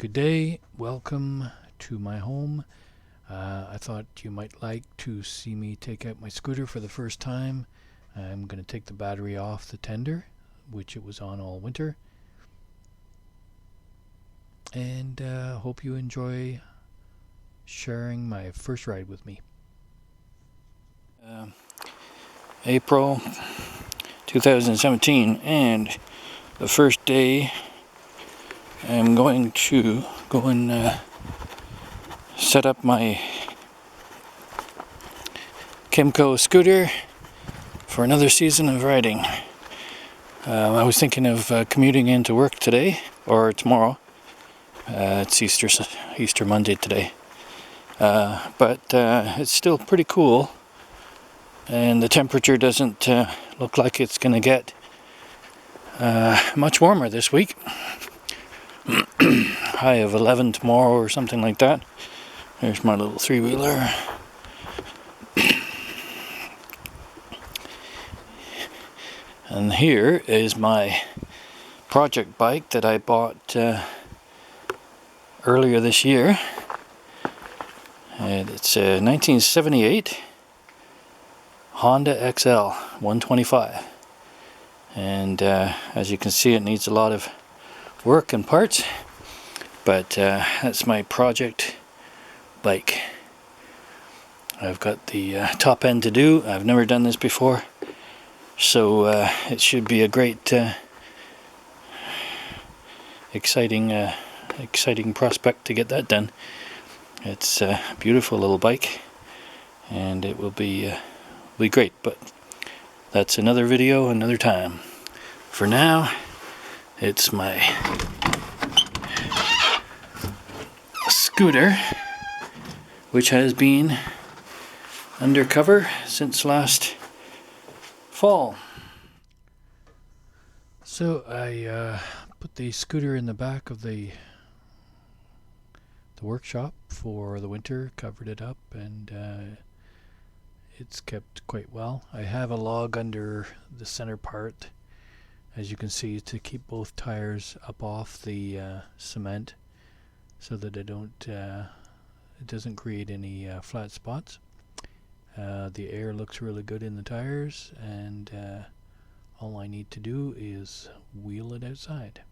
Good day, welcome to my home. I thought you might like to see me take out my scooter for the first time. I'm going to take the battery off the tender, which it was on all winter. And hope you enjoy sharing my first ride with me. April 2017, and the first day I'm going to go and set up my Kymco Scooter for another season of riding. I was thinking of commuting into work today or tomorrow. It's Easter Monday today, but it's still pretty cool, and the temperature doesn't look like it's going to get much warmer this week. High of 11 tomorrow or something like that. There's my little three-wheeler. And here is my project bike that I bought earlier this year. And it's a 1978 Honda XL 125. And as you can see, it needs a lot of work and parts, but that's my project bike. I've got the top end to do. I've never done this before, so it should be a great exciting prospect to get that done. It's a beautiful little bike, and it will be great, but that's another video another time. For now, it's my scooter, which has been undercover since last fall. So I put the scooter in the back of the workshop for the winter, covered it up, and it's kept quite well. I have a log under the center part, as you can see, to keep both tires up off the cement, so that it doesn't create any flat spots. The air looks really good in the tires, and all I need to do is wheel it outside.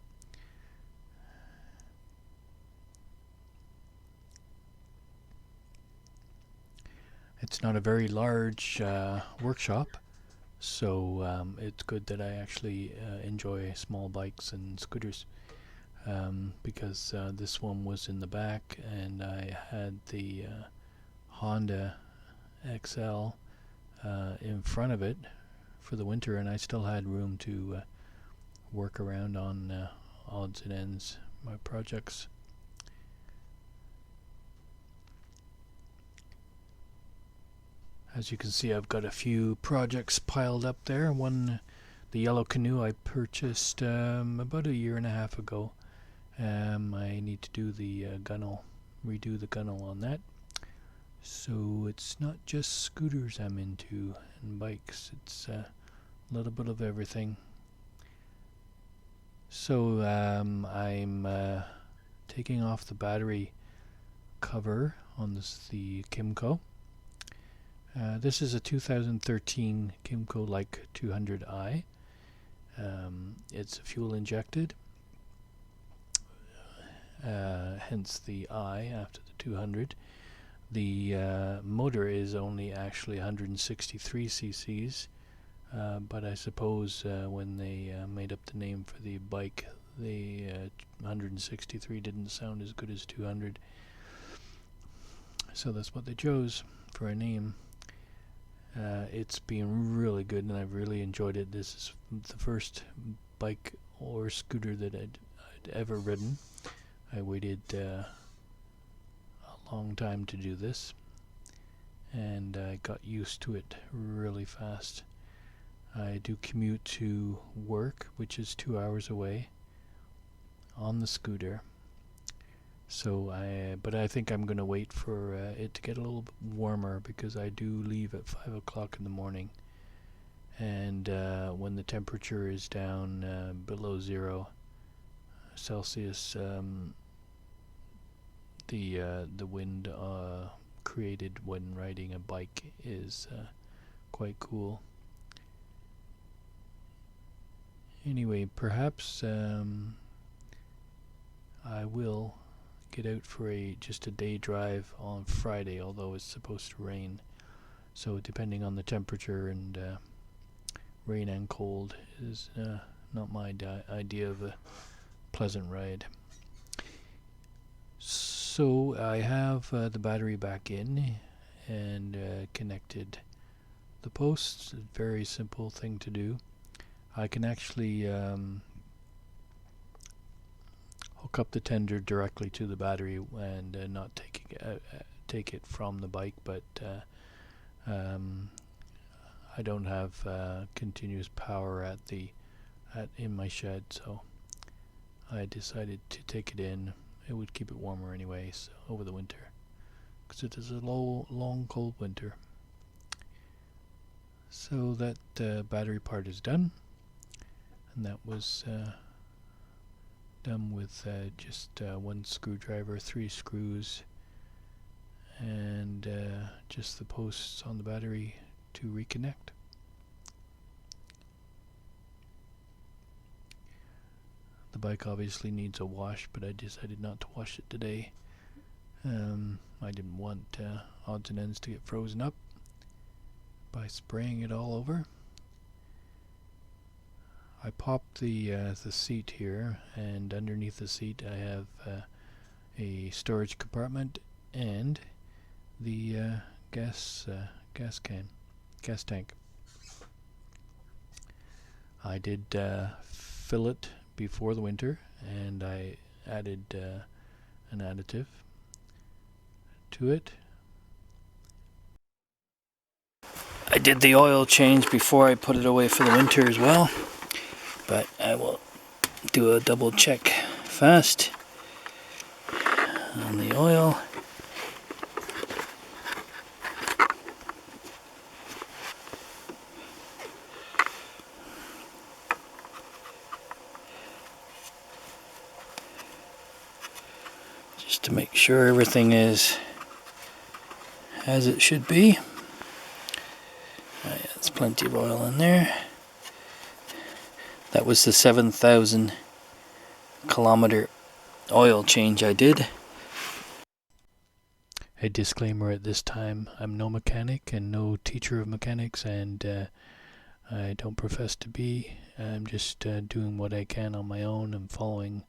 It's not a very large workshop, so it's good that I actually enjoy small bikes and scooters, because this one was in the back, and I had the Honda XL in front of it for the winter, and I still had room to work around on odds and ends, my projects. As you can see, I've got a few projects piled up there. One, the yellow canoe, I purchased about a year and a half ago. I need to do the redo the gunnel on that. So it's not just scooters I'm into and bikes, it's a little bit of everything. So I'm taking off the battery cover on the Kymco. This is a 2013 Kymco Like 200i. It's fuel injected, hence the I after the 200. The motor is only actually 163 cc's, but I suppose when they made up the name for the bike, the 163 didn't sound as good as 200, so that's what they chose for a name. It's been really good, and I've really enjoyed it. This is the first bike or scooter that I'd ever ridden. I waited a long time to do this, and I got used to it really fast. I do commute to work, which is 2 hours away, on the scooter. So but I think I'm going to wait for it to get a little bit warmer, because I do leave at 5 o'clock in the morning, and when the temperature is down below 0 Celsius, the wind created when riding a bike is quite cool. Anyway, perhaps I will get out for just a day drive on Friday, although it's supposed to rain. So depending on the temperature and rain and cold is not my idea of a pleasant ride. So I have the battery back in and connected the posts. A very simple thing to do. I can actually hook up the tender directly to the battery and not take it from the bike, but I don't have continuous power in my shed, so I decided to take it in. It would keep it warmer anyway, so over the winter, because it is a long cold winter. So that battery part is done, and that was done with just one screwdriver, 3 screws, and just the posts on the battery to reconnect. The bike obviously needs a wash, but I decided not to wash it today. I didn't want odds and ends to get frozen up by spraying it all over. I popped the seat here, and underneath the seat I have a storage compartment and the gas tank. I did fill it before the winter, and I added an additive to it. I did the oil change before I put it away for the winter as well, but I will do a double check fast on the oil. Just to make sure everything is as it should be. Oh, yeah, there's plenty of oil in there. That was the 7,000 kilometer oil change I did. A disclaimer at this time: I'm no mechanic and no teacher of mechanics, and I don't profess to be. I'm just doing what I can on my own and following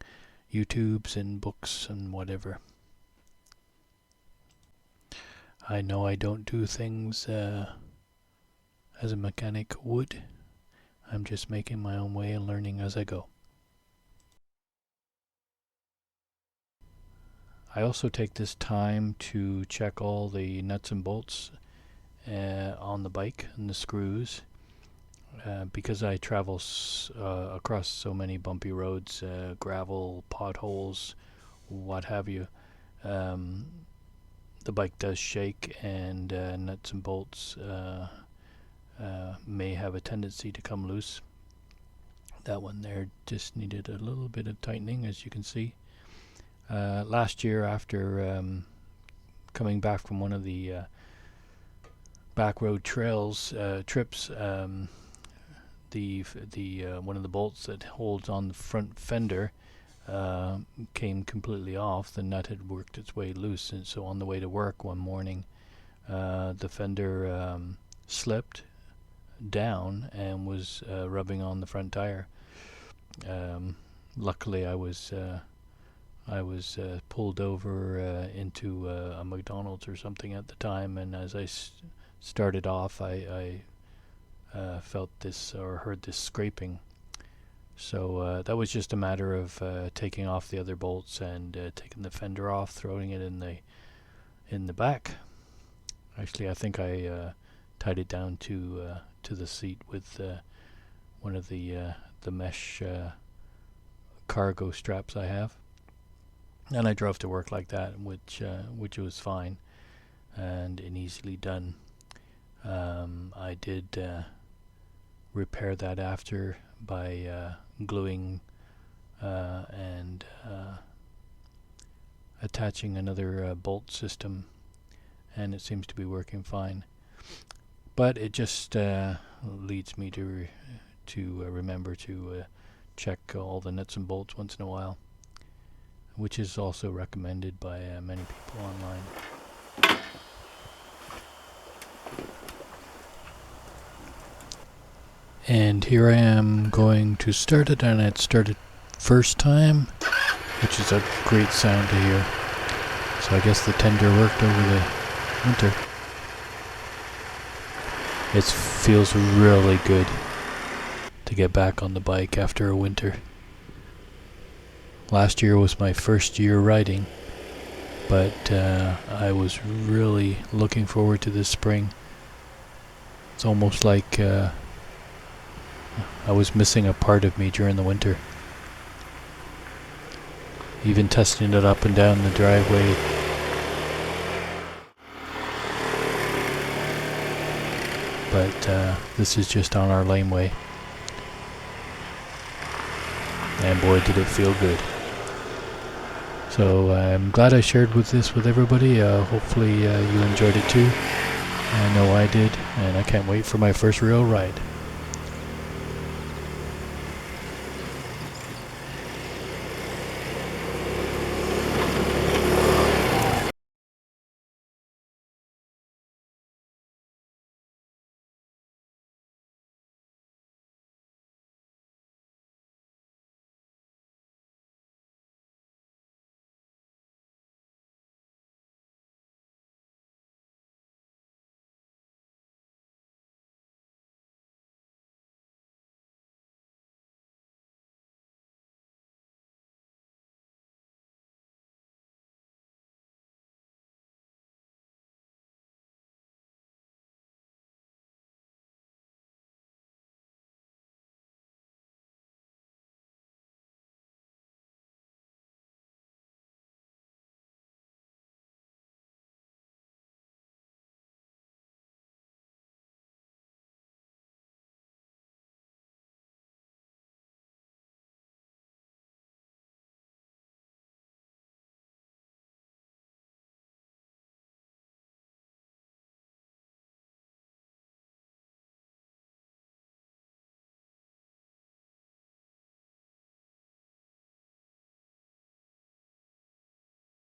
YouTubes and books and whatever. I know I don't do things as a mechanic would. I'm just making my own way and learning as I go. I also take this time to check all the nuts and bolts on the bike and the screws, because I travel across so many bumpy roads, gravel, potholes, what have you. The bike does shake, and nuts and bolts may have a tendency to come loose. That one there just needed a little bit of tightening, as you can see. Last year, after coming back from one of the back road trails trips, the one of the bolts that holds on the front fender came completely off. The nut had worked its way loose, and so on the way to work one morning, the fender slipped down and was rubbing on the front tire. Luckily, I was pulled over into a McDonald's or something at the time, and as I started off, I felt this or heard this scraping. So that was just a matter of taking off the other bolts and taking the fender off, throwing it in the back. Actually, I think I tied it down to the seat with one of the mesh cargo straps I have, and I drove to work like that, which was fine and easily done. I did repair that after by gluing and attaching another bolt system, and it seems to be working fine. But it just leads me to remember to check all the nuts and bolts once in a while, which is also recommended by many people online. And here I am going to start it, and it started first time, which is a great sound to hear. So I guess the tender worked over the winter. It feels really good to get back on the bike after a winter. Last year was my first year riding, but I was really looking forward to this spring. It's almost like I was missing a part of me during the winter. Even testing it up and down the driveway. But this is just on our laneway. And boy, did it feel good. So I'm glad I shared this with everybody. Hopefully you enjoyed it too. I know I did, and I can't wait for my first real ride.